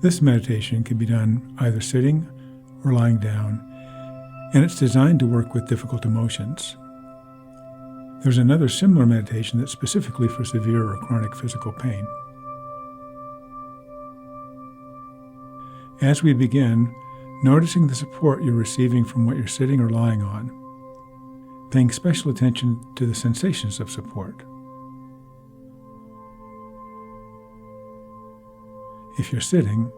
This meditation can be done either sitting or lying down, and it's designed to work with difficult emotions. There's another similar meditation that's specifically for severe or chronic physical pain. As we begin, noticing the support you're receiving from what you're sitting or lying on, paying special attention to the sensations of support. If you're sitting,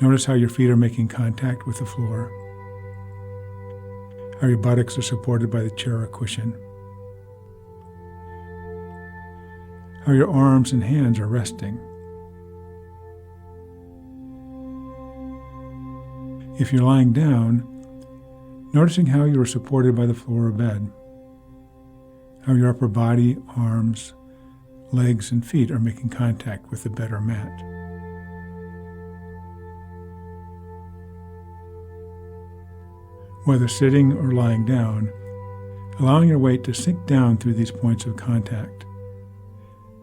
notice how your feet are making contact with the floor, how your buttocks are supported by the chair or cushion, how your arms and hands are resting. If you're lying down, noticing how you are supported by the floor or bed, how your upper body, arms, legs, and feet are making contact with the bed or mat. Whether sitting or lying down, allowing your weight to sink down through these points of contact,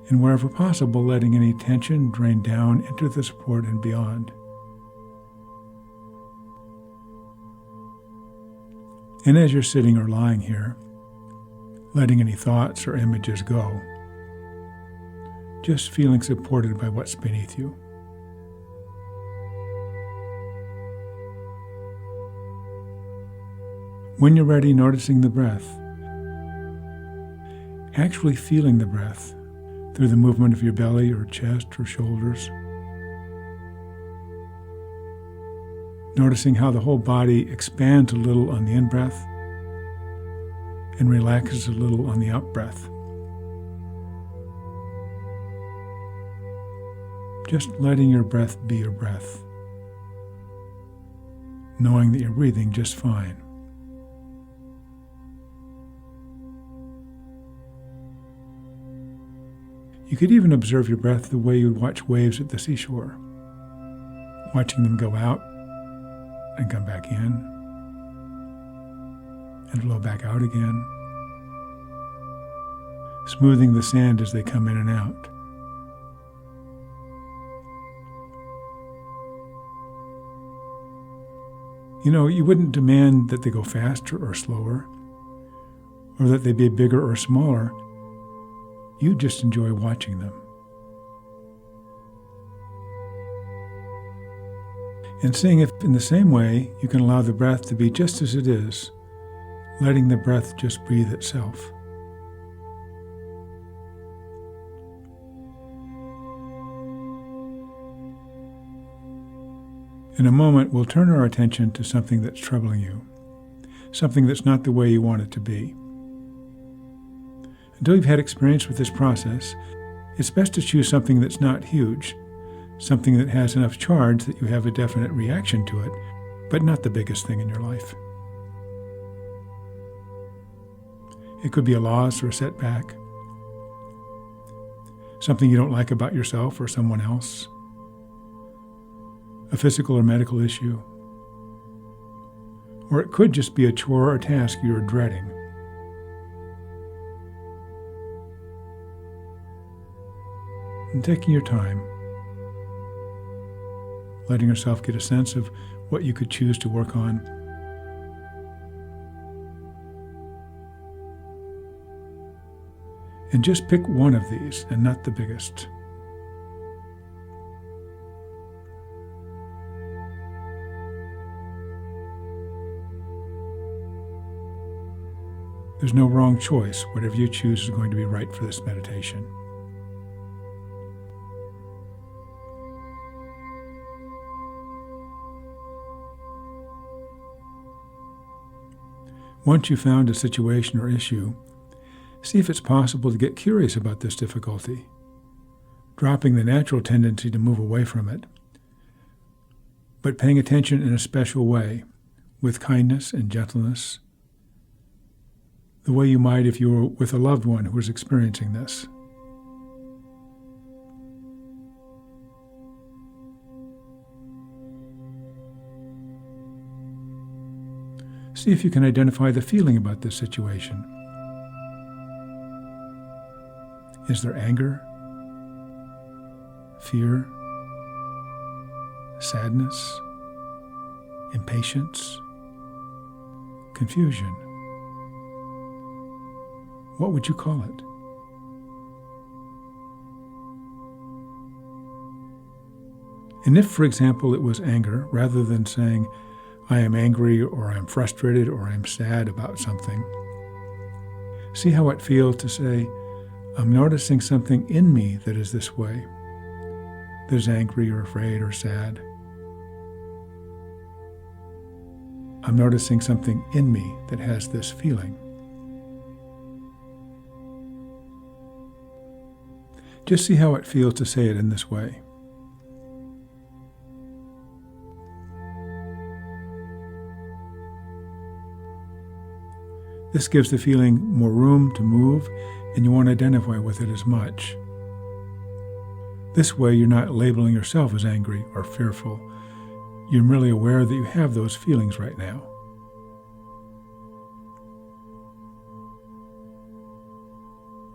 and wherever possible, letting any tension drain down into the support and beyond. And as you're sitting or lying here, letting any thoughts or images go, just feeling supported by what's beneath you. When you're ready, noticing the breath, actually feeling the breath through the movement of your belly or chest or shoulders. Noticing how the whole body expands a little on the in-breath and relaxes a little on the out-breath. Just letting your breath be your breath, knowing that you're breathing just fine. You could even observe your breath the way you would watch waves at the seashore, watching them go out and come back in and flow back out again, smoothing the sand as they come in and out. You know, you wouldn't demand that they go faster or slower, or that they be bigger or smaller. You just enjoy watching them. And seeing if in the same way you can allow the breath to be just as it is, letting the breath just breathe itself. In a moment, we'll turn our attention to something that's troubling you, something that's not the way you want it to be. Until you've had experience with this process, it's best to choose something that's not huge, something that has enough charge that you have a definite reaction to it, but not the biggest thing in your life. It could be a loss or a setback, something you don't like about yourself or someone else, a physical or medical issue, or it could just be a chore or task you're dreading. And taking your time, letting yourself get a sense of what you could choose to work on. And just pick one of these and not the biggest. There's no wrong choice. Whatever you choose is going to be right for this meditation. Once you've found a situation or issue, see if it's possible to get curious about this difficulty, dropping the natural tendency to move away from it, but paying attention in a special way, with kindness and gentleness, the way you might if you were with a loved one who was experiencing this. See if you can identify the feeling about this situation. Is there anger, fear, sadness, impatience, confusion. What would you call it? And if, for example, it was anger, rather than saying, I am angry, or I'm frustrated, or I'm sad about something, see how it feels to say, I'm noticing something in me that is this way, that is angry or afraid or sad. I'm noticing something in me that has this feeling. Just see how it feels to say it in this way. This gives the feeling more room to move, and you won't identify with it as much. This way, you're not labeling yourself as angry or fearful. You're merely aware that you have those feelings right now.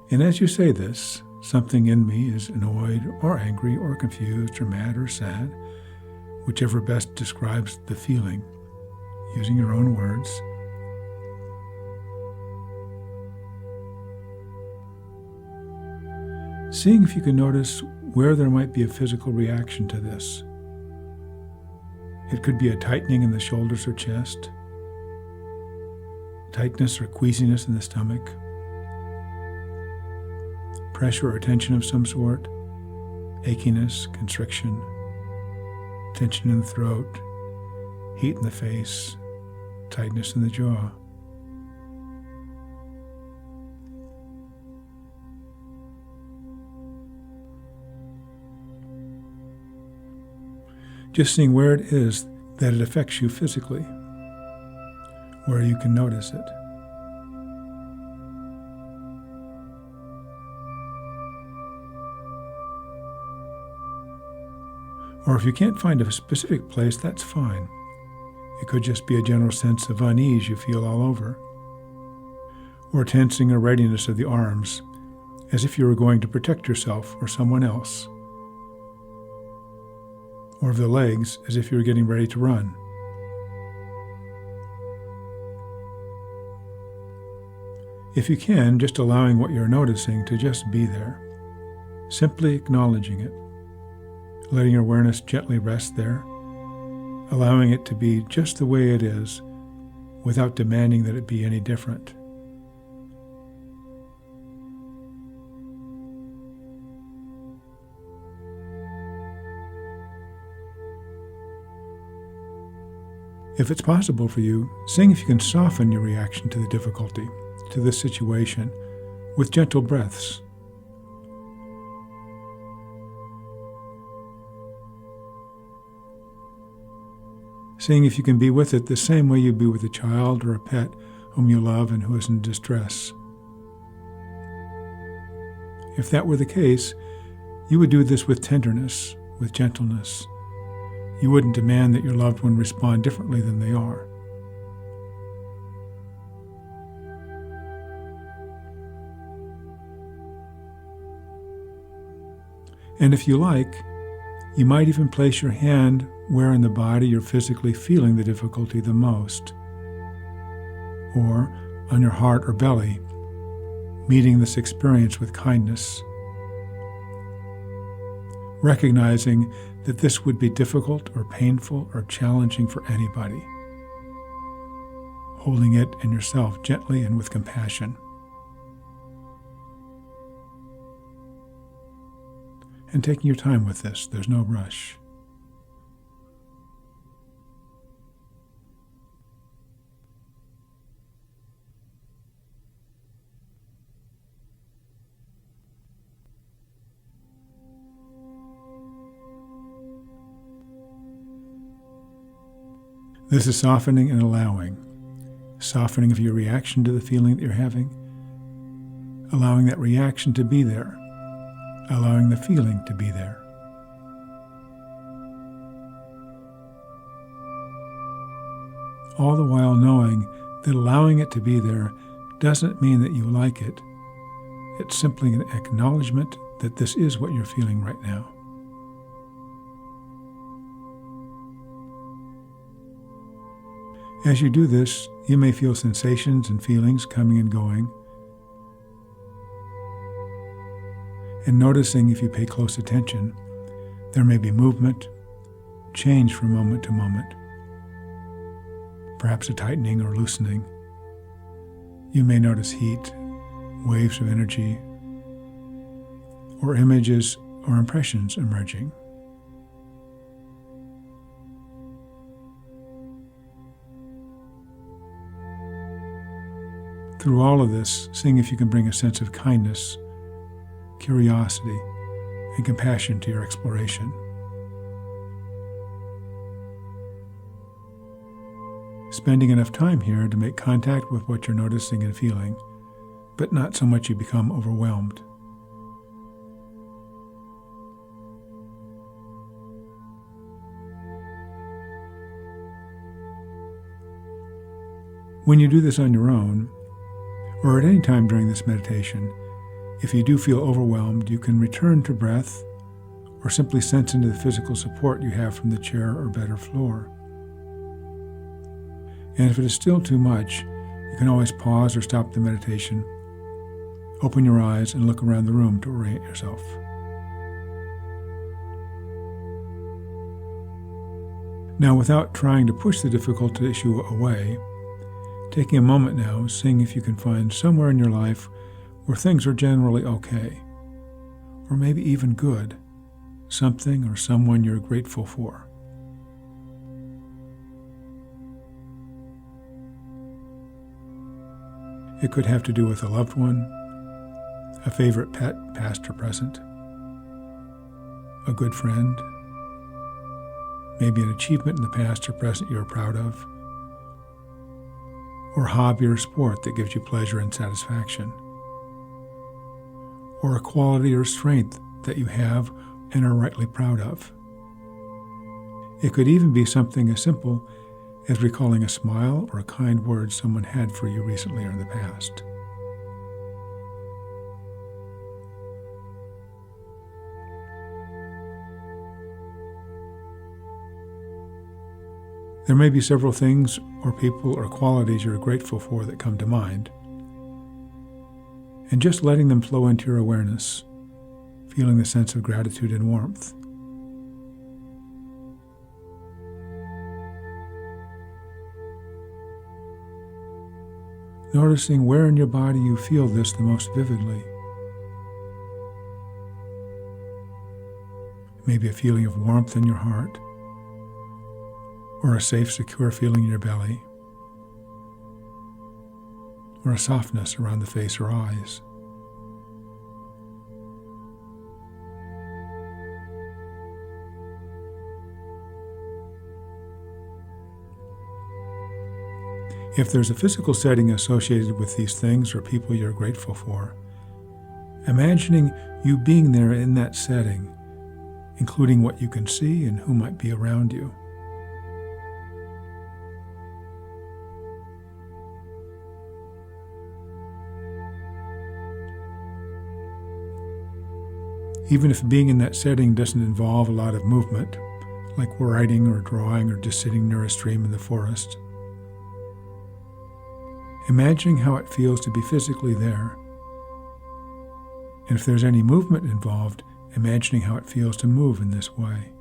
And as you say this, something in me is annoyed or angry or confused or mad or sad, whichever best describes the feeling, using your own words. Seeing if you can notice where there might be a physical reaction to this. It could be a tightening in the shoulders or chest, tightness or queasiness in the stomach, pressure or tension of some sort, achiness, constriction, tension in the throat, heat in the face, tightness in the jaw. Just seeing where it is that it affects you physically, where you can notice it. Or if you can't find a specific place, that's fine. It could just be a general sense of unease you feel all over, or tensing or readiness of the arms, as if you were going to protect yourself or someone else, or of the legs, as if you were getting ready to run. If you can, just allowing what you're noticing to just be there, simply acknowledging it, letting your awareness gently rest there, allowing it to be just the way it is, without demanding that it be any different. If it's possible for you, seeing if you can soften your reaction to the difficulty, to this situation, with gentle breaths. Seeing if you can be with it the same way you'd be with a child or a pet whom you love and who is in distress. If that were the case, you would do this with tenderness, with gentleness. You wouldn't demand that your loved one respond differently than they are. And if you like, you might even place your hand where in the body you're physically feeling the difficulty the most, or on your heart or belly, meeting this experience with kindness, recognizing that this would be difficult or painful or challenging for anybody, holding it in yourself gently and with compassion. And taking your time with this, there's no rush. This is softening and allowing. Softening of your reaction to the feeling that you're having, allowing that reaction to be there, allowing the feeling to be there. All the while knowing that allowing it to be there doesn't mean that you like it. It's simply an acknowledgement that this is what you're feeling right now. As you do this, you may feel sensations and feelings coming and going, and noticing, if you pay close attention, there may be movement, change from moment to moment, perhaps a tightening or loosening. You may notice heat, waves of energy, or images or impressions emerging. Through all of this, seeing if you can bring a sense of kindness, curiosity, and compassion to your exploration. Spending enough time here to make contact with what you're noticing and feeling, but not so much you become overwhelmed. When you do this on your own, or at any time during this meditation, if you do feel overwhelmed, you can return to breath or simply sense into the physical support you have from the chair or bed or floor. And if it is still too much, you can always pause or stop the meditation, open your eyes, and look around the room to orient yourself. Now, without trying to push the difficult issue away, taking a moment now, seeing if you can find somewhere in your life where things are generally okay, or maybe even good, something or someone you're grateful for. It could have to do with a loved one, a favorite pet, past or present, a good friend, maybe an achievement in the past or present you're proud of, or a hobby or sport that gives you pleasure and satisfaction, or a quality or strength that you have and are rightly proud of. It could even be something as simple as recalling a smile or a kind word someone had for you recently or in the past. There may be several things or people or qualities you're grateful for that come to mind, and just letting them flow into your awareness, feeling the sense of gratitude and warmth. Noticing where in your body you feel this the most vividly. Maybe a feeling of warmth in your heart, or a safe, secure feeling in your belly, or a softness around the face or eyes. If there's a physical setting associated with these things or people you're grateful for, imagining you being there in that setting, including what you can see and who might be around you. Even if being in that setting doesn't involve a lot of movement, like writing or drawing or just sitting near a stream in the forest, imagining how it feels to be physically there. And if there's any movement involved, imagining how it feels to move in this way.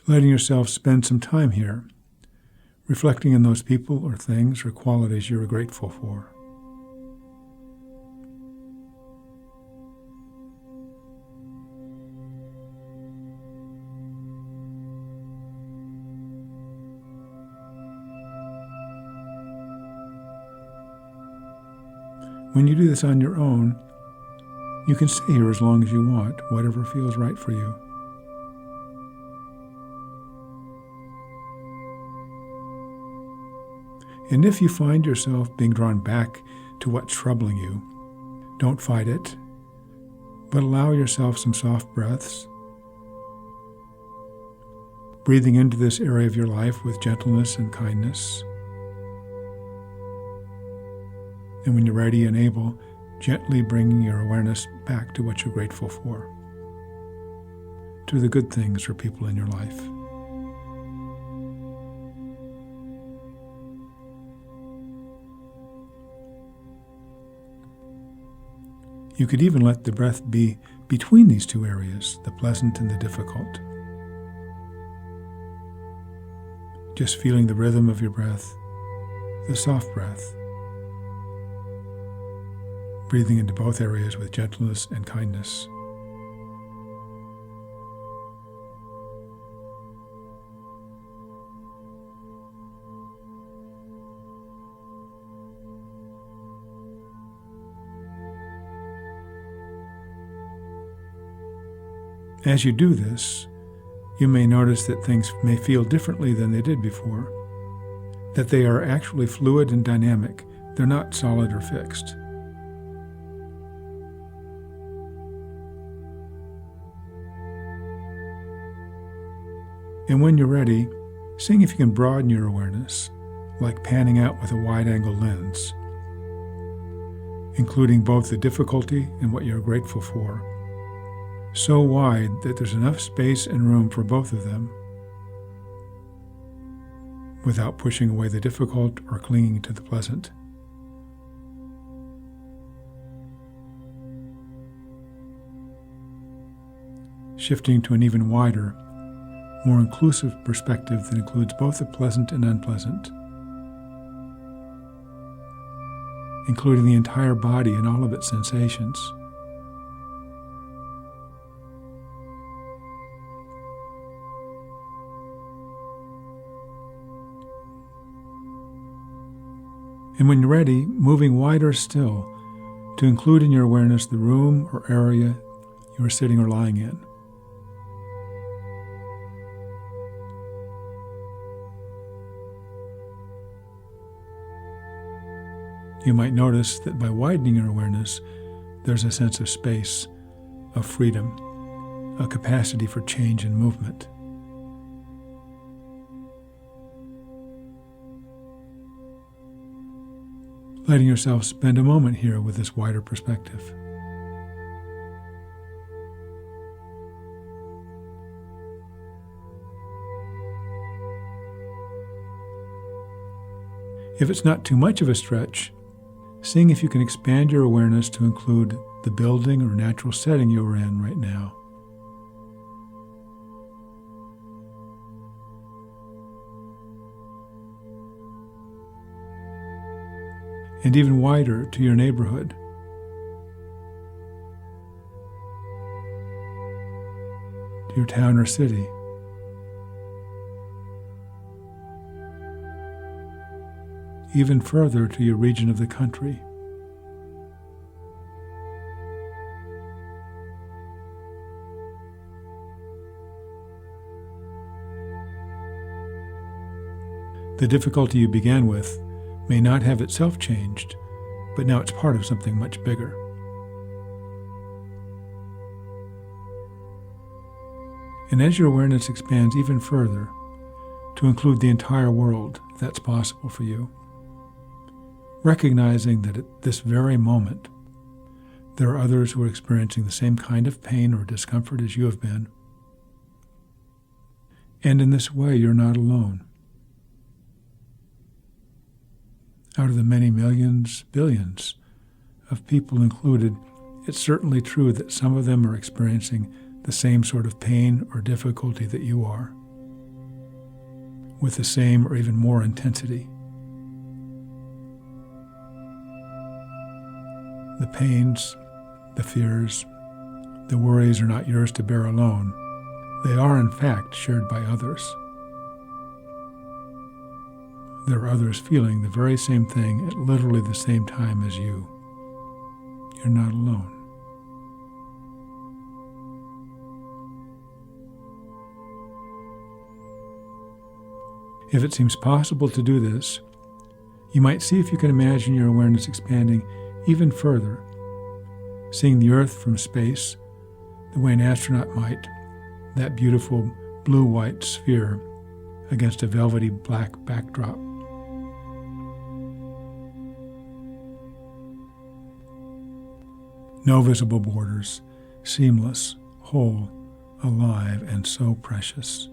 Letting yourself spend some time here, reflecting on those people or things or qualities you're grateful for. When you do this on your own, you can stay here as long as you want, whatever feels right for you. And if you find yourself being drawn back to what's troubling you, don't fight it, but allow yourself some soft breaths, breathing into this area of your life with gentleness and kindness. And when you're ready and able, gently bringing your awareness back to what you're grateful for, to the good things or people in your life. You could even let the breath be between these two areas, the pleasant and the difficult. Just feeling the rhythm of your breath, the soft breath, breathing into both areas with gentleness and kindness. As you do this, you may notice that things may feel differently than they did before, that they are actually fluid and dynamic. They're not solid or fixed. And when you're ready, seeing if you can broaden your awareness, like panning out with a wide-angle lens, including both the difficulty and what you're grateful for, so wide that there's enough space and room for both of them, without pushing away the difficult or clinging to the pleasant. Shifting to an even wider, more inclusive perspective that includes both the pleasant and unpleasant, including the entire body and all of its sensations. And when you're ready, moving wider still to include in your awareness the room or area you are sitting or lying in. You might notice that by widening your awareness, there's a sense of space, of freedom, a capacity for change and movement. Letting yourself spend a moment here with this wider perspective. If it's not too much of a stretch, seeing if you can expand your awareness to include the building or natural setting you are in right now. And even wider to your neighborhood. To your town or city. Even further to your region of the country. The difficulty you began with may not have itself changed, but now it's part of something much bigger. And as your awareness expands even further, to include the entire world, if that's possible for you, recognizing that at this very moment, there are others who are experiencing the same kind of pain or discomfort as you have been. And in this way, you're not alone. Out of the many millions, billions of people included, it's certainly true that some of them are experiencing the same sort of pain or difficulty that you are, with the same or even more intensity. The pains, the fears, the worries are not yours to bear alone. They are, in fact, shared by others. There are others feeling the very same thing at literally the same time as you. You're not alone. If it seems possible to do this, you might see if you can imagine your awareness expanding even further, seeing the Earth from space, the way an astronaut might, that beautiful blue-white sphere against a velvety black backdrop. No visible borders, seamless, whole, alive, and so precious.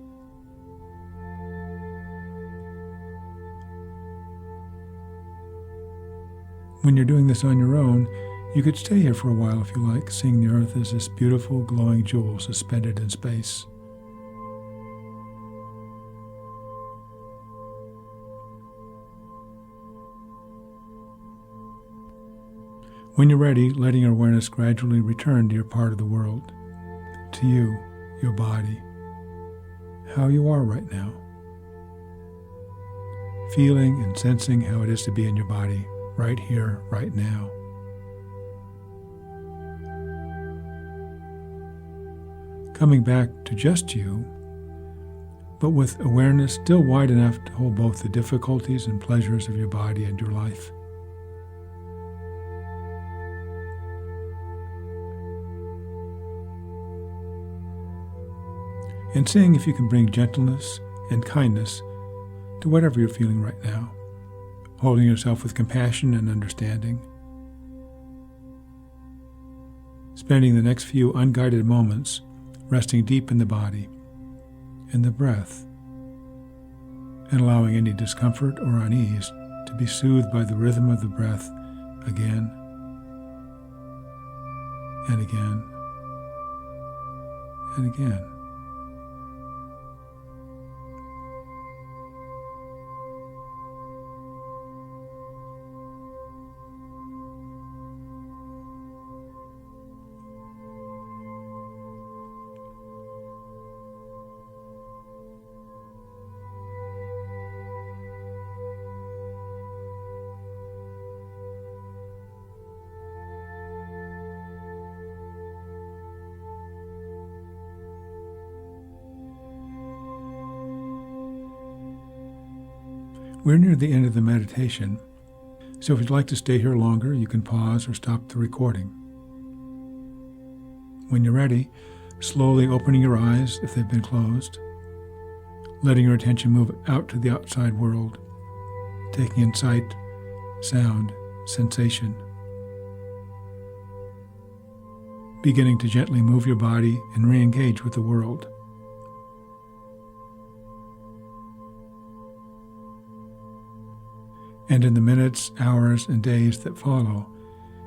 When you're doing this on your own, you could stay here for a while if you like, seeing the earth as this beautiful glowing jewel suspended in space. When you're ready, letting your awareness gradually return to your part of the world, to you, your body, how you are right now. Feeling and sensing how it is to be in your body, right here, right now. Coming back to just you, but with awareness still wide enough to hold both the difficulties and pleasures of your body and your life. And seeing if you can bring gentleness and kindness to whatever you're feeling right now, holding yourself with compassion and understanding. Spending the next few unguided moments resting deep in the body, in the breath, and allowing any discomfort or unease to be soothed by the rhythm of the breath again and again and again. We're near the end of the meditation, so if you'd like to stay here longer, you can pause or stop the recording. When you're ready, slowly opening your eyes if they've been closed, letting your attention move out to the outside world, taking in sight, sound, sensation. Beginning to gently move your body and re-engage with the world. And in the minutes, hours, and days that follow,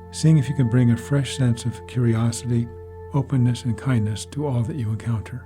seeing if you can bring a fresh sense of curiosity, openness, and kindness to all that you encounter.